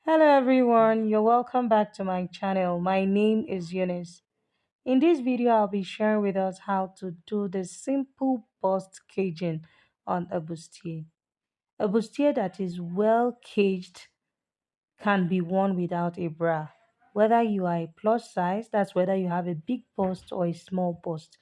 Hello everyone, you're welcome back to my channel. My name is Eunice. In this video, I'll be sharing with us how to do the simple bust caging on a bustier. A bustier that is well caged can be worn without a bra. Whether you are a plus size, that's whether you have a big bust or a small bust.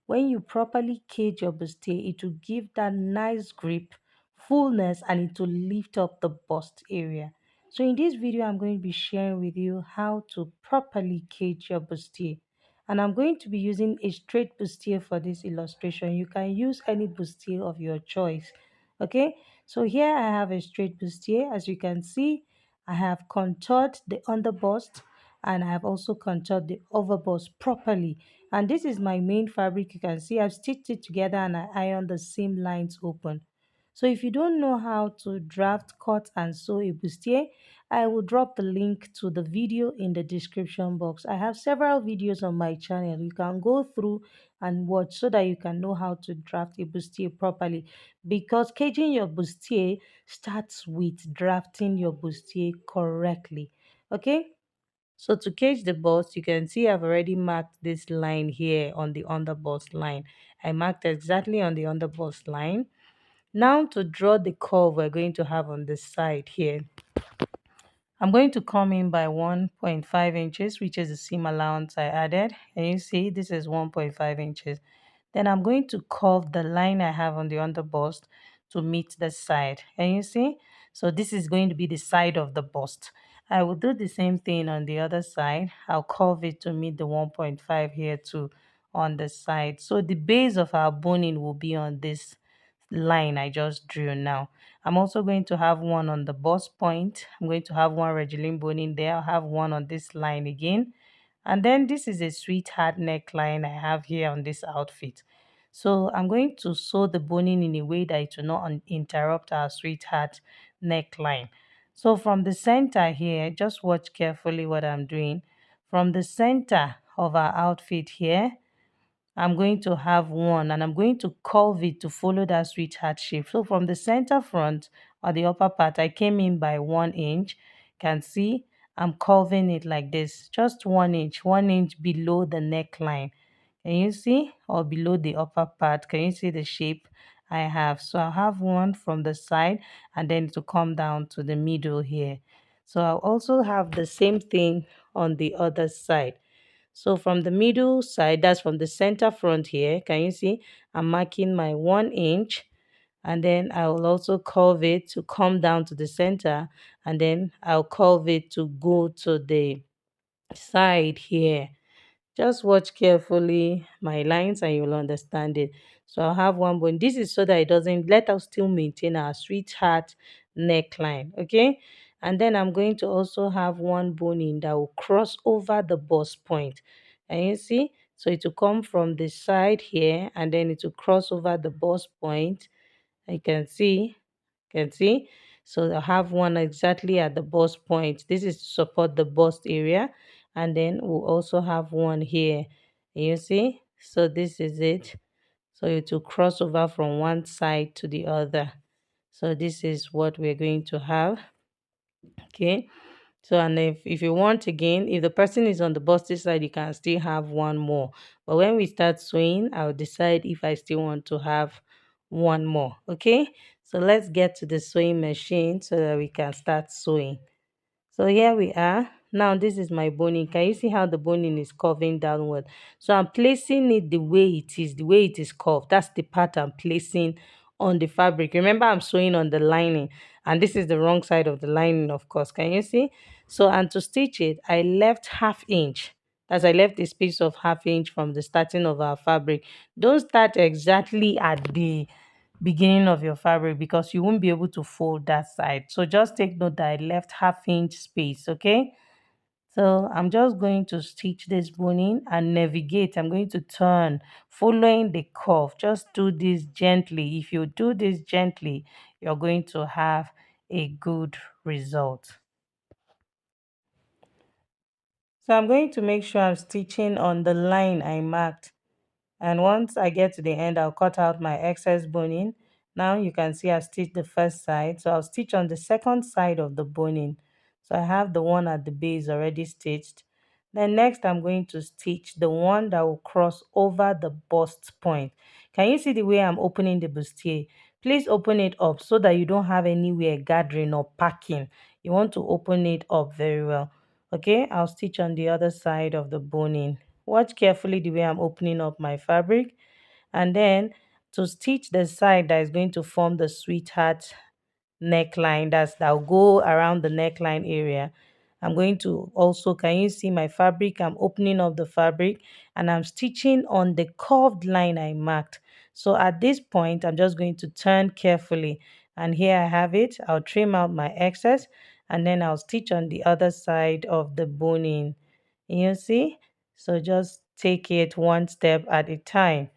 When you properly cage your bustier, it will give that nice grip, fullness, and it will lift up the bust area. So in this video, I'm going to be sharing with you how to properly cage your bustier. And I'm going to be using a straight bustier for this illustration. You can use any bustier of your choice. Okay, so here I have a straight bustier. As you can see, I have contoured the underbust and I have also contoured the overbust properly. And this is my main fabric. You can see I've stitched it together and I ironed the seam lines open. So if you don't know how to draft, cut and sew a bustier, I will drop the link to the video in the description box. I have several videos on my channel. You can go through and watch so that you can know how to draft a bustier properly, because caging your bustier starts with drafting your bustier correctly. Okay, so to cage the bust, you can see I've already marked this line here on the underbust line. I marked exactly on the underbust line. Now to draw the curve we're going to have on the side here, I'm going to come in by 1.5 inches, which is the seam allowance I added. And you see this is 1.5 inches. Then I'm going to curve the line I have on the underbust to meet the side. And you see, so this is going to be the side of the bust. I will do the same thing on the other side. I'll curve it to meet the 1.5 here too on the side. So the base of our boning will be on this line I just drew now. I'm also going to have one on the bust point. I'm going to have one Regilin boning there. I'll have one on this line again. And then this is a sweetheart neckline I have here on this outfit. So I'm going to sew the boning in a way that it will not interrupt our sweetheart neckline. So from the center here, just watch carefully what I'm doing. From the center of our outfit here, I'm going to have one and I'm going to curve it to follow that sweetheart shape. So from the center front or the upper part, I came in by 1 inch. Can see I'm curving it like this, just 1 inch, 1 inch below the neckline. Can you see? Or below the upper part, can you see the shape I have? So I'll have one from the side and then to come down to the middle here. So I'll also have the same thing on the other side. So from the middle side, that's from the center front here, can you see? I'm marking my 1 inch and then I will also curve it to come down to the center and then I'll curve it to go to the side here. Just watch carefully my lines and you'll understand it. So I'll have one bone. This is so that it doesn't let us still maintain our sweetheart neckline. Okay. And then I'm going to also have one boning that will cross over the bust point. And you see, so it will come from the side here and then it will cross over the bust point. I can see. So I have one exactly at the bust point. This is to support the bust area. And then we'll also have one here. You see? So this is it. So it will cross over from one side to the other. So this is what we're going to have. Okay. So and if you want again, if the person is on the busted side, you can still have one more. But when we start sewing, I'll decide if I still want to have one more. Okay. So let's get to the sewing machine so that we can start sewing. So here we are. Now this is my boning. Can you see how the boning is curving downward? So I'm placing it the way it is curved. That's the part I'm placing on the fabric. Remember, I'm sewing on the lining, and this is the wrong side of the lining, of course. Can you see? So, and to stitch it, I left ½ inch. As I left a space of ½ inch from the starting of our fabric. Don't start exactly at the beginning of your fabric because you won't be able to fold that side. So just take note that I left ½ inch space. Okay, so I'm just going to stitch this boning and navigate. I'm going to turn following the curve. Just do this gently. If you do this gently, you're going to have a good result. So I'm going to make sure I'm stitching on the line I marked. And once I get to the end, I'll cut out my excess boning. Now you can see I've stitched the first side. So I'll stitch on the second side of the boning. So I have the one at the base already stitched. Then next I'm going to stitch the one that will cross over the bust point. Can you see the way I'm opening the bustier? Please open it up so that you don't have anywhere gathering or packing. You want to open it up very well. Okay, I'll stitch on the other side of the boning. Watch carefully the way I'm opening up my fabric. And then to stitch the side that is going to form the sweetheart neckline, that'll go around the neckline area. I'm going to also, can you see my fabric? I'm opening up the fabric and I'm stitching on the curved line I marked. So at this point I'm just going to turn carefully, and here I have it. I'll trim out my excess and then I'll stitch on the other side of the boning. You see, so just take it one step at a time,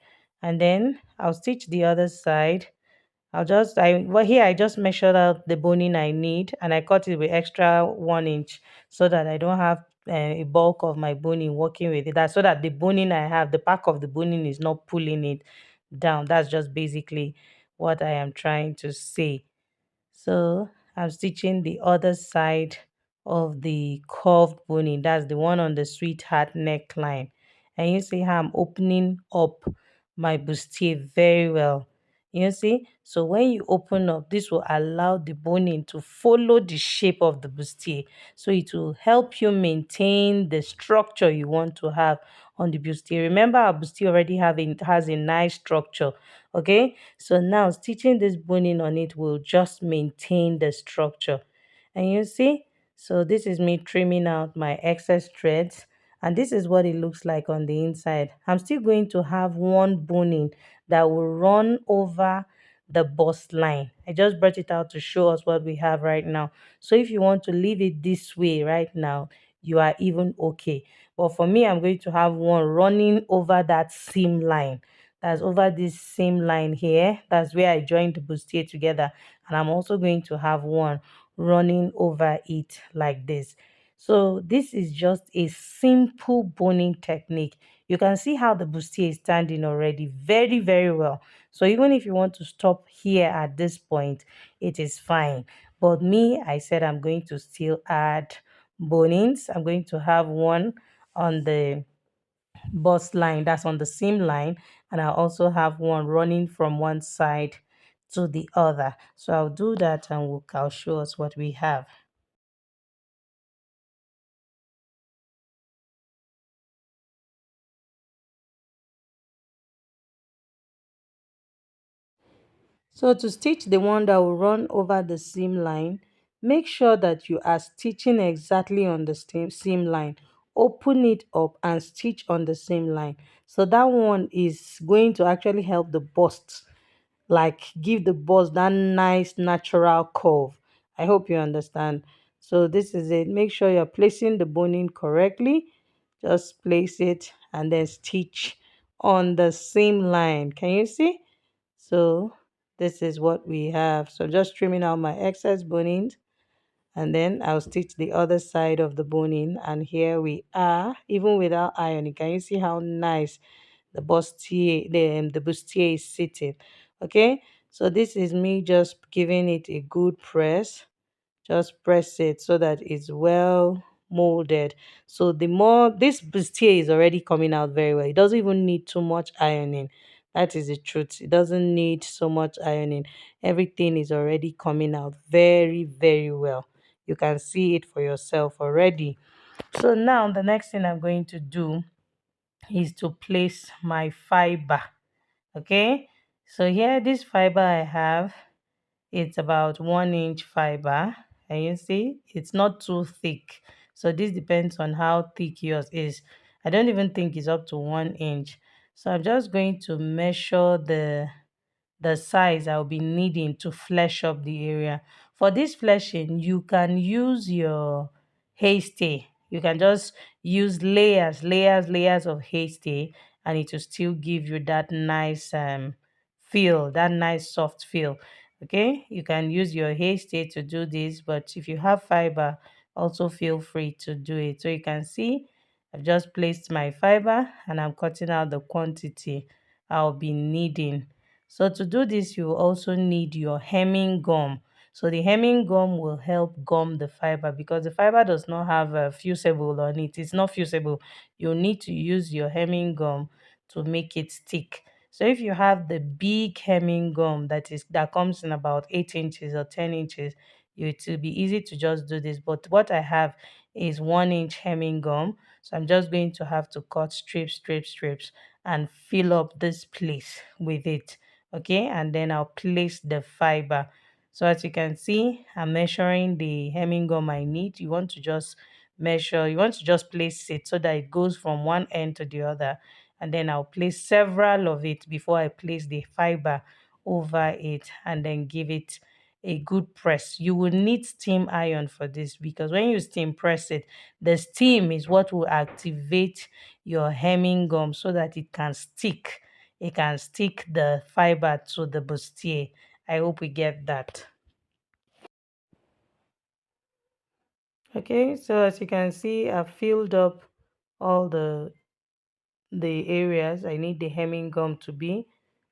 and then I'll stitch the other side. Here I just measured out the boning I need, and I cut it with extra 1 inch so that I don't have a bulk of my boning working with it. That's so that the boning I have, the back of the boning is not pulling it down. That's just basically what I am trying to say. So I'm stitching the other side of the curved boning. That's the one on the sweetheart neckline. And you see how I'm opening up my bustier very well. You see? So when you open up, this will allow the boning to follow the shape of the bustier. So it will help you maintain the structure you want to have on the bustier. Remember, our bustier already has a nice structure. Okay, so now stitching this boning on it will just maintain the structure. And you see, so this is me trimming out my excess threads, and this is what it looks like on the inside. I'm still going to have one boning that will run over the bust line. I just brought it out to show us what we have right now. So if you want to leave it this way right now, you are even okay. But for me, I'm going to have one running over that seam line. That's over this same line here. That's where I joined the bustier together, and I'm also going to have one running over it like this. So this is just a simple boning technique. You can see how the bustier is standing already very, very well. So even if you want to stop here at this point, it is fine. But me, I said I'm going to still add bonings. I'm going to have one on the bust line, that's on the seam line, and I also have one running from one side to the other. So I'll do that and I'll show us what we have. So to stitch the one that will run over the seam line, make sure that you are stitching exactly on the seam line. Open it up and stitch on the seam line. So that one is going to actually help the bust, like give the bust that nice natural curve. I hope you understand. So this is it. Make sure you're placing the boning correctly. Just place it and then stitch on the same line. Can you see? So this is what we have. So just trimming out my excess bonings, and then I'll stitch the other side of the boning, and here we are, even without ironing. Can you see how nice the bustier is sitting? Okay, so this is me just giving it a good press. Just press it so that it's well molded. So the more this bustier is already coming out very well. It doesn't even need too much ironing. That is the truth. It doesn't need so much ironing. Everything is already coming out very, very well. You can see it for yourself already. So now the next thing I'm going to do is to place my fiber. Okay, so here this fiber I have, it's about 1 inch fiber, and you see it's not too thick. So this depends on how thick yours is. I don't even think it's up to 1 inch. So I'm just going to measure the size I'll be needing to flesh up the area. For this fleshing, you can use your hasty. You can just use layers of hasty, and it will still give you that nice feel, that nice soft feel. Okay, you can use your hasty to do this, but if you have fiber, also feel free to do it. So you can see I've just placed my fiber and I'm cutting out the quantity I'll be needing. So to do this, you also need your hemming gum. So the hemming gum will help gum the fiber because the fiber does not have a fusible on it. It's not fusible. You need to use your hemming gum to make it stick. So if you have the big hemming gum that comes in about 8 inches or 10 inches, it will be easy to just do this. But what I have is 1 inch hemming gum. So I'm just going to have to cut strips and fill up this place with it. Okay, and then I'll place the fiber. So as you can see, I'm measuring the hemming gum I need. You want to just place it so that it goes from one end to the other. And then I'll place several of it before I place the fiber over it and then give it a good press. You will need steam iron for this because when you steam press it, the steam is what will activate your hemming gum so that it can stick. It can stick the fiber to the bustier. I hope we get that. Okay, so as you can see, I've filled up all the areas I need the hemming gum to be,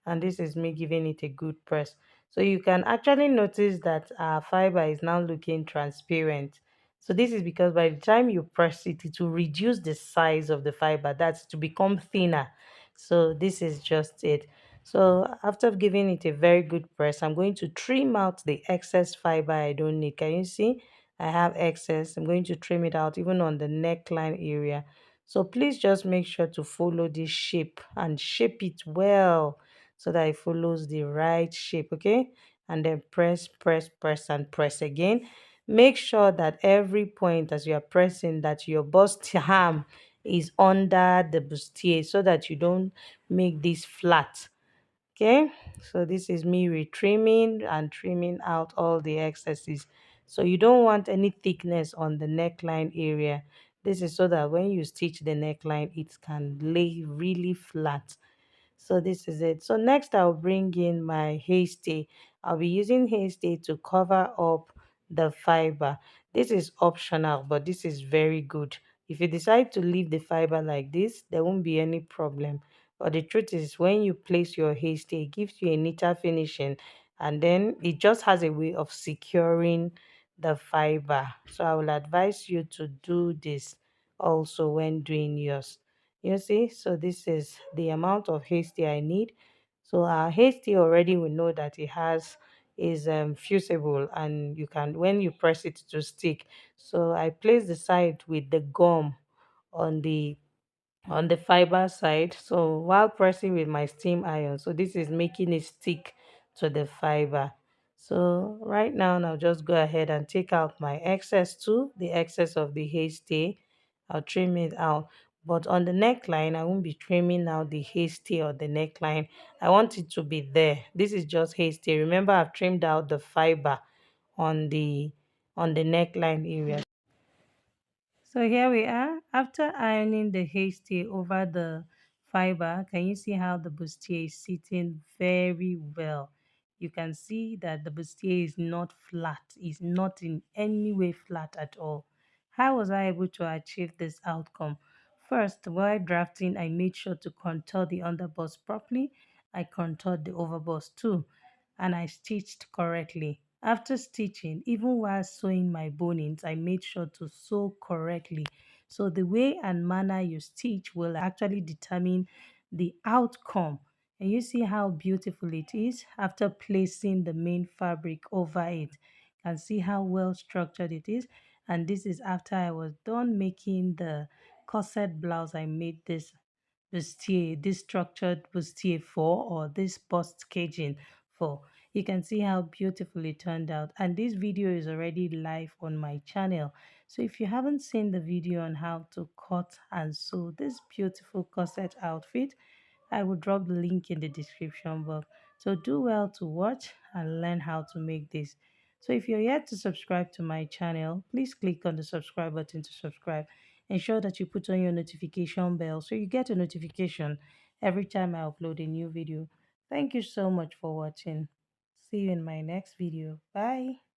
and this is me giving it a good press. So you can actually notice that our fiber is now looking transparent. So this is because by the time you press it, it will reduce the size of the fiber. That's to become thinner. So this is just it. So after giving it a very good press, I'm going to trim out the excess fiber I don't need. Can you see? I have excess. I'm going to trim it out even on the neckline area. So please just make sure to follow this shape and shape it well so that it follows the right shape, okay? And then press, and press again. Make sure that every point as you are pressing that your bust arm is under the bustier so that you don't make this flat. Okay, so this is me retrimming and trimming out all the excesses. So you don't want any thickness on the neckline area. This is so that when you stitch the neckline, it can lay really flat. So this is it. So next I'll bring in my haystay. I'll be using haystay to cover up the fiber. This is optional, but this is very good. If you decide to leave the fiber like this, there won't be any problem. But the truth is when you place your haystay, it gives you a neater finishing, and then it just has a way of securing the fiber. So I will advise you to do this also when doing yours. You see, so this is the amount of hasty I need. So our hasty already we know that it has is fusible, and you can when you press it to stick. So I place the side with the gum on the fiber side, so while pressing with my steam iron, so this is making it stick to the fiber. So right now I'll just go ahead and take out my excess too, the excess of the haystay. I'll trim it out, but on the neckline I won't be trimming out the haystay or the neckline. I want it to be there. This is just haystay. Remember, I've trimmed out the fiber on the neckline area. So here we are. After ironing the hasty over the fiber, can you see how the bustier is sitting very well? You can see that the bustier is not flat. It's not in any way flat at all. How was I able to achieve this outcome? First, while drafting, I made sure to contour the underbust properly. I contoured the overbust too, and I stitched correctly. After stitching, even while sewing my bonings, I made sure to sew correctly. So the way and manner you stitch will actually determine the outcome. And you see how beautiful it is after placing the main fabric over it. You can see how well structured it is. And this is after I was done making the corset blouse. I made this structured bustier for, or this bust caging for. You can see how beautiful it turned out, and this video is already live on my channel. So if you haven't seen the video on how to cut and sew this beautiful corset outfit, I will drop the link in the description box. So do well to watch and learn how to make this. So if you're yet to subscribe to my channel, please click on the subscribe button to subscribe. Ensure that you put on your notification bell so you get a notification every time I upload a new video. Thank you so much for watching. See you in my next video. Bye.